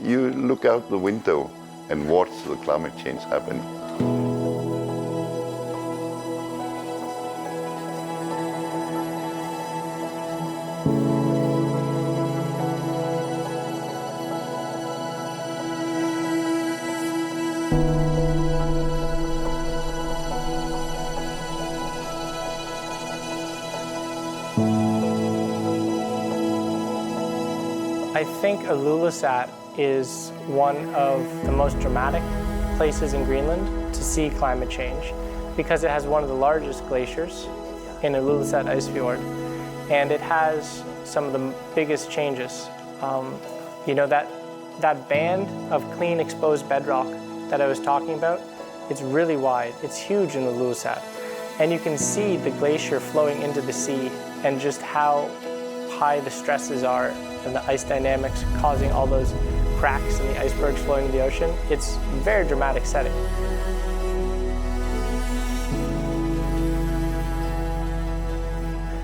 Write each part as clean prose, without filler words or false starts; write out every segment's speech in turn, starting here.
You look out the window and watch the climate change happening. I think Ilulissat is one of the most dramatic places in Greenland to see climate change because it has one of the largest glaciers in Ilulissat Ice Fjord, and it has some of the biggest changes. That band of clean exposed bedrock that I was talking about, it's really wide. It's huge in Ilulissat, and you can see the glacier flowing into the sea and just how high the stresses are and the ice dynamics causing all those cracks in the icebergs flowing into the ocean. It's a very dramatic setting.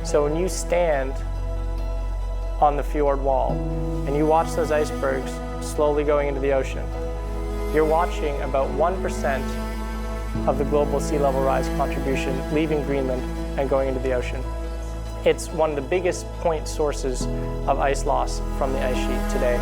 So when you stand on the fjord wall and you watch those icebergs slowly going into the ocean, you're watching about 1% of the global sea level rise contribution leaving Greenland and going into the ocean. It's one of the biggest point sources of ice loss from the ice sheet today.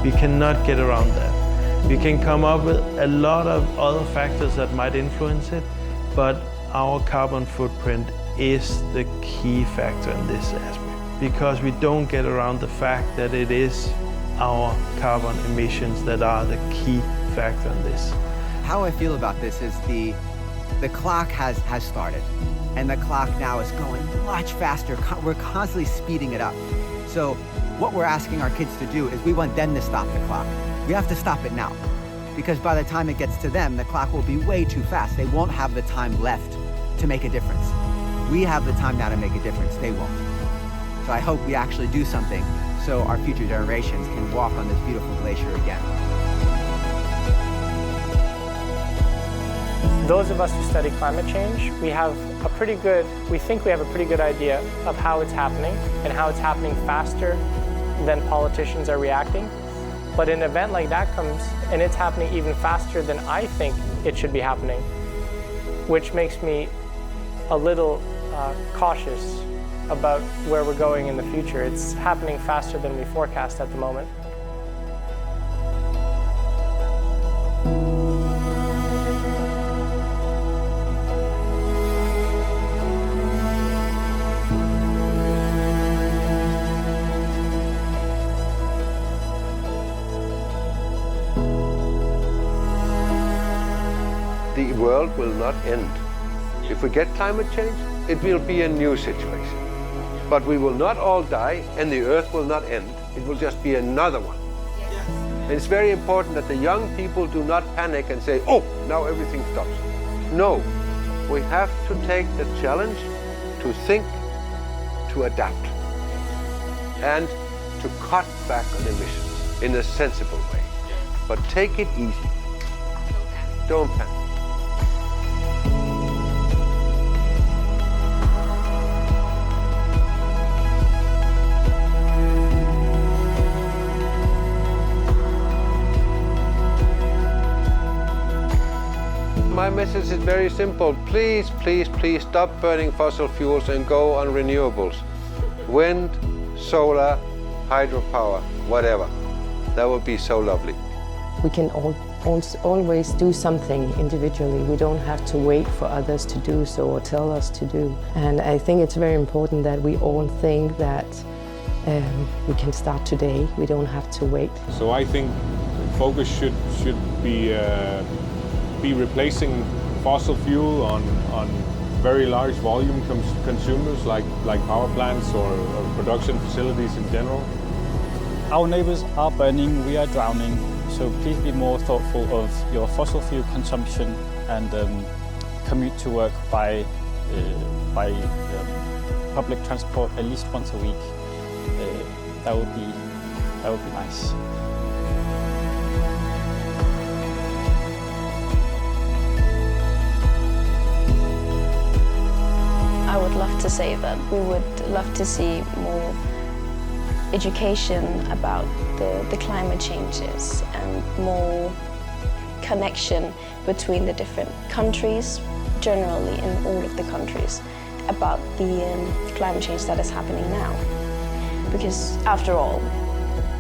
We cannot get around that. We can come up with a lot of other factors that might influence it, but our carbon footprint is the key factor in this aspect, because we don't get around the fact that it is our carbon emissions that are the key factor in this. How I feel about this is the clock has started, and the clock now is going much faster. We're constantly speeding it up. So what we're asking our kids to do is we want them to stop the clock. We have to stop it now, because by the time it gets to them, the clock will be way too fast. They won't have the time left to make a difference. We have the time now to make a difference, they won't. So I hope we actually do something so our future generations can walk on this beautiful glacier again. Those of us who study climate change, we think we have a pretty good idea of how it's happening and how it's happening faster than politicians are reacting. But an event like that comes and it's happening even faster than I think it should be happening, which makes me a little cautious about where we're going in the future. It's happening faster than we forecast at the moment. The world will not end. If we get climate change, it will be a new situation. But we will not all die, and the earth will not end. It will just be another one. And it's very important that the young people do not panic and say, oh, now everything stops. No, we have to take the challenge to think, to adapt, and to cut back on emissions in a sensible way. But take it easy. Don't panic. my message is very simple. Please, please, please stop burning fossil fuels and go on renewables. Wind, solar, hydropower, whatever. That would be so lovely. We can always do something individually. We don't have to wait for others to do so or tell us to do. And I think it's very important that we all think that we can start today. We don't have to wait. So I think focus should be replacing fossil fuel on very large volume consumers like power plants or production facilities in general. Our neighbors are burning, we are drowning, so please be more thoughtful of your fossil fuel consumption and commute to work by public transport at least once a week. That would be nice. I would love to say that we would love to see more education about the climate changes and more connection between the different countries, generally in all of the countries, about the climate change that is happening now. Because after all,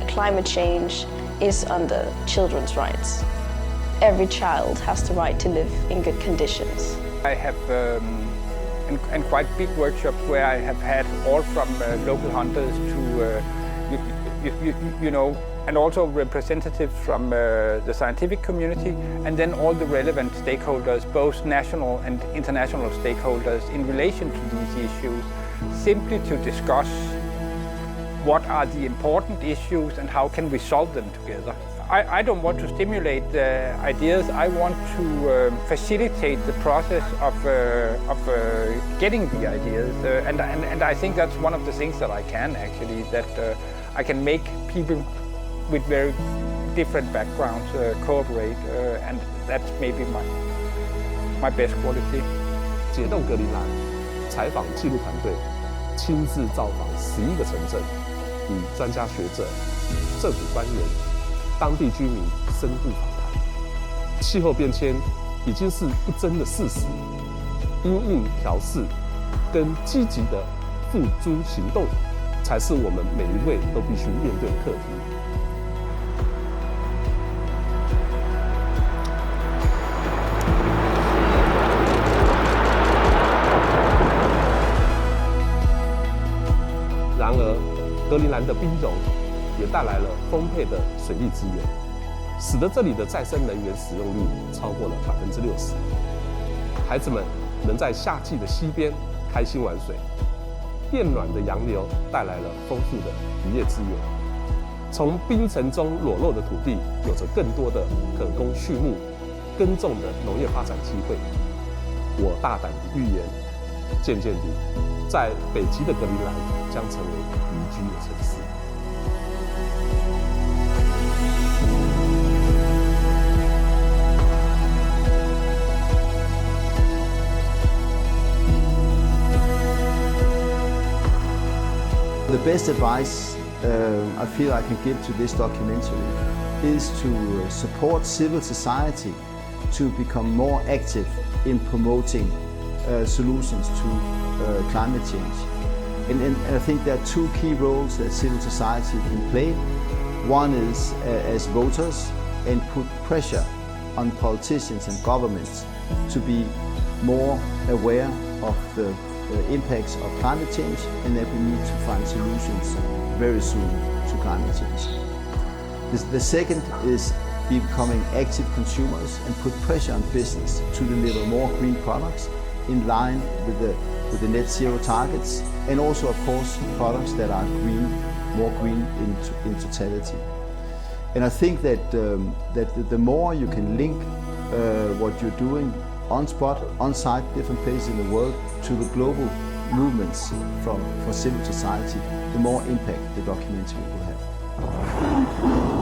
climate change is under children's rights. Every child has the right to live in good conditions. I have and quite big workshops where I have had all from local hunters to you know, and also representatives from the scientific community, and then all the relevant stakeholders, both national and international stakeholders, in relation to these issues, simply to discuss what are the important issues and how can we solve them together. I don't want to stimulate ideas. I want to facilitate the process of getting the ideas, and I think that's one of the things that I can actually, that I can make people with very different backgrounds cooperate, and that's maybe my best quality. 解冻格陵兰采访纪录团队亲自造访11个城镇，与专家学者、政府官员、当地居民深度访谈。气候变迁已经是不争的事实，因应调适跟积极的付诸行动，才是我们每一位都必须面对的课题。然而，格陵兰的冰融也带来了丰沛的水利资源，使得这里的再生能源使用率超过了60%。孩子们能在夏季的溪边开心玩水，变暖的洋流带来了丰富的渔业资源。从冰层中裸露的土地，有着更多的可供畜牧、耕种的农业发展机会。我大胆地预言，渐渐地，在北极的格陵兰将成为宜居的城市。The best advice I feel I can give to this documentary is to support civil society to become more active in promoting solutions to climate change. And I think there are two key roles that civil society can play. One is as voters, and put pressure on politicians and governments to be more aware of the impacts of climate change, and that we need to find solutions very soon to climate change. The second is becoming active consumers and put pressure on business to deliver more green products in line with the net zero targets, and also of course products that are green, more green in totality. And I think that the more you can link what you're doing on spot, on site, different places in the world, to the global movements for civil society, the more impact the documentary will have.